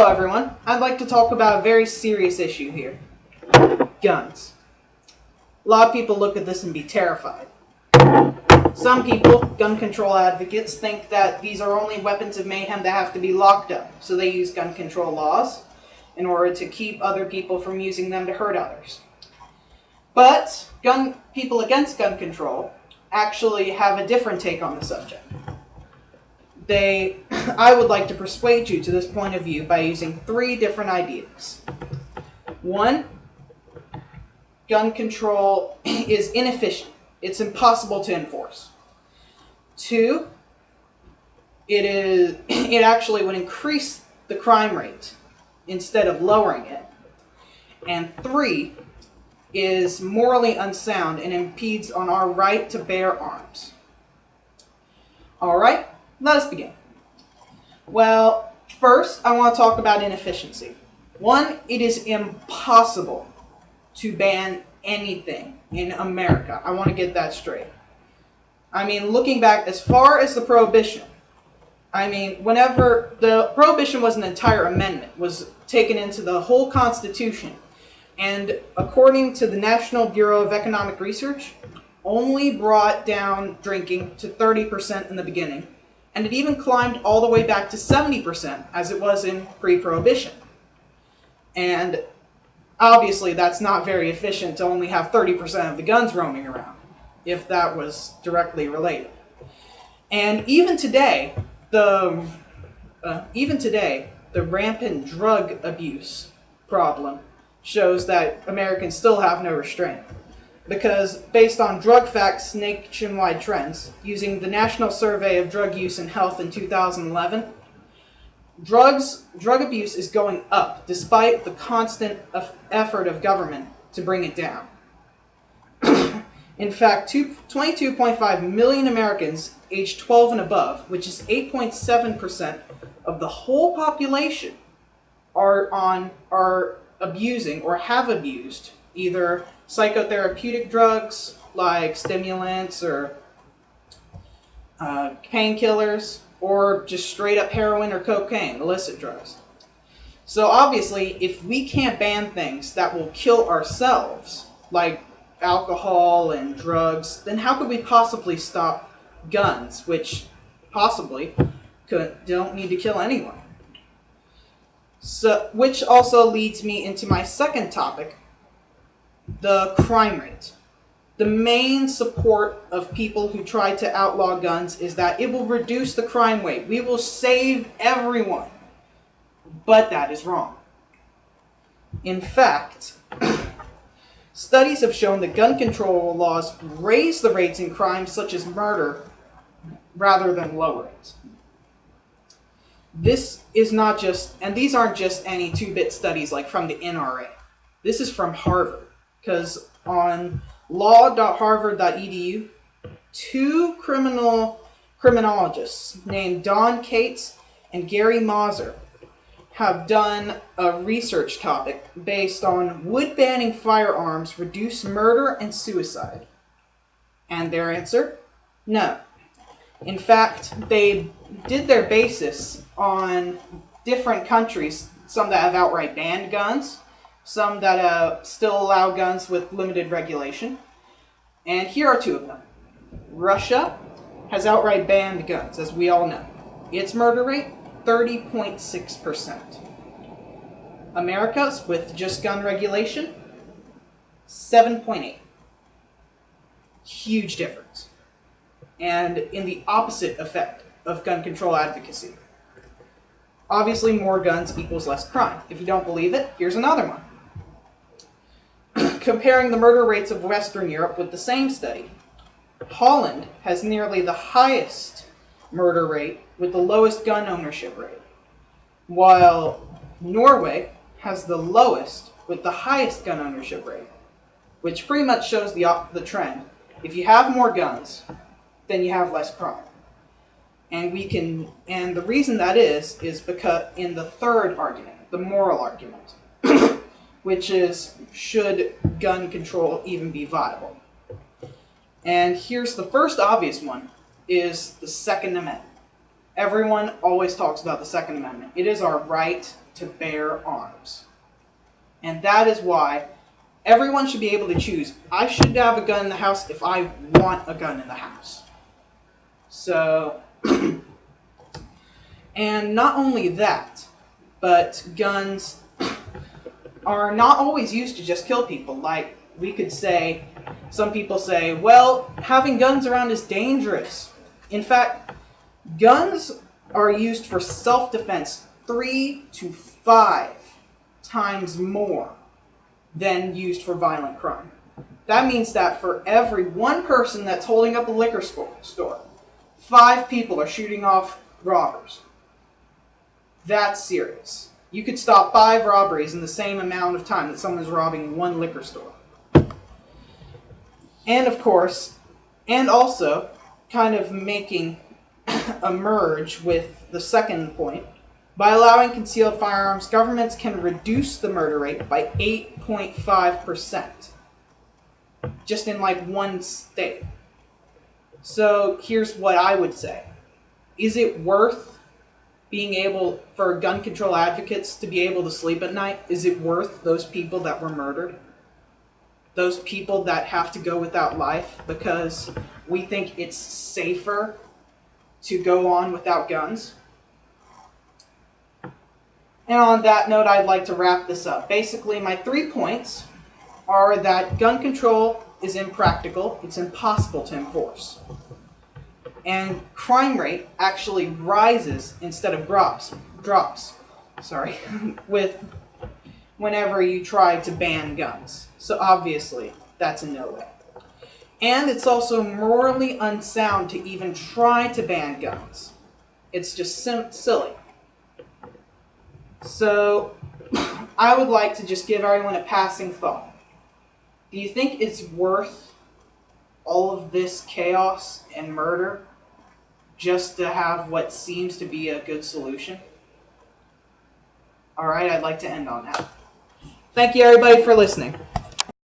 Hello everyone, I'd like to talk about a very serious issue here. Guns. A lot of people look at this and be terrified. Some people, gun control advocates, think that these are only weapons of mayhem that have to be locked up, so they use gun control laws in order to keep other people from using them to hurt others. But people against gun control actually have a different take on the subject. I would like to persuade you to this point of view by using three different ideas. One, gun control is inefficient. It's impossible to enforce. Two, it actually would increase the crime rate instead of lowering it. And three, is morally unsound and impedes on our right to bear arms. Alright, let us begin. Well, first I want to talk about inefficiency. One, it is impossible to ban anything in America. I want to get that straight. I mean, looking back as far as the Prohibition, whenever the Prohibition was an entire amendment, was taken into the whole Constitution, and according to the National Bureau of Economic Research, only brought down drinking to 30% in the beginning, and it even climbed all the way back to 70% as it was in pre-Prohibition. And obviously that's not very efficient to only have 30% of the guns roaming around, if that was directly related. And even today, the rampant drug abuse problem shows that Americans still have no restraint. Because based on Drug Facts nationwide trends, using the National Survey of Drug Use and Health in 2011, drug abuse is going up despite the constant effort of government to bring it down. In fact, 22.5 million Americans aged 12 and above, which is 8.7% of the whole population, are abusing or have abused either psychotherapeutic drugs like stimulants or painkillers, or just straight up heroin or cocaine, illicit drugs. So obviously, if we can't ban things that will kill ourselves, like alcohol and drugs, then how could we possibly stop guns, which possibly don't need to kill anyone? So, which also leads me into my second topic, the crime rate. The main support of people who try to outlaw guns is that it will reduce the crime rate. We will save everyone. But that is wrong. In fact, studies have shown that gun control laws raise the rates in crimes such as murder rather than lower it. This is not just, and these aren't just any 2-bit studies like from the NRA. This is from Harvard, because on law.harvard.edu, two criminologists named Don Cates and Gary Mauser have done a research topic based on would banning firearms reduce murder and suicide? And their answer? No. In fact, they did their basis on different countries, some that have outright banned guns, some that still allow guns with limited regulation. And here are two of them. Russia has outright banned guns, as we all know. Its murder rate, 30.6%. America's, with just gun regulation, 7.8%. Huge difference. And in the opposite effect of gun control advocacy. Obviously, more guns equals less crime. If you don't believe it, here's another one. Comparing the murder rates of Western Europe with the same study, Holland has nearly the highest murder rate with the lowest gun ownership rate, while Norway has the lowest with the highest gun ownership rate, which pretty much shows the trend. If you have more guns, then you have less crime. And the reason that is because in the third argument, the moral argument, which is, should gun control even be viable? And here's the first obvious one, is the Second Amendment. everyone always talks about the Second Amendment. It is our right to bear arms. And that is why everyone should be able to choose. I should have a gun in the house if I want a gun in the house. So, and not only that, but guns are not always used to just kill people. Like, we could say, some people say, well, having guns around is dangerous. In fact, guns are used for self-defense 3 to 5 times more than used for violent crime. That means that for every one person that's holding up a liquor store, 5 people are shooting off robbers. That's serious. You could stop 5 robberies in the same amount of time that someone's robbing one liquor store. And of course, and also, kind of making a merge with the second point, by allowing concealed firearms, governments can reduce the murder rate by 8.5%. Just in like one state. So here's what I would say. Is it worth being able, for gun control advocates to be able to sleep at night? Is it worth those people that were murdered? Those people that have to go without life because we think it's safer to go on without guns? And on that note, I'd like to wrap this up. Basically, my 3 points are that gun control is impractical, it's impossible to enforce. And crime rate actually rises instead of drops, with whenever you try to ban guns. So obviously, that's a no way. And it's also morally unsound to even try to ban guns. It's just silly. So, I would like to just give everyone a passing thought. Do you think it's worth all of this chaos and murder just to have what seems to be a good solution? Alright, I'd like to end on that. Thank you everybody for listening.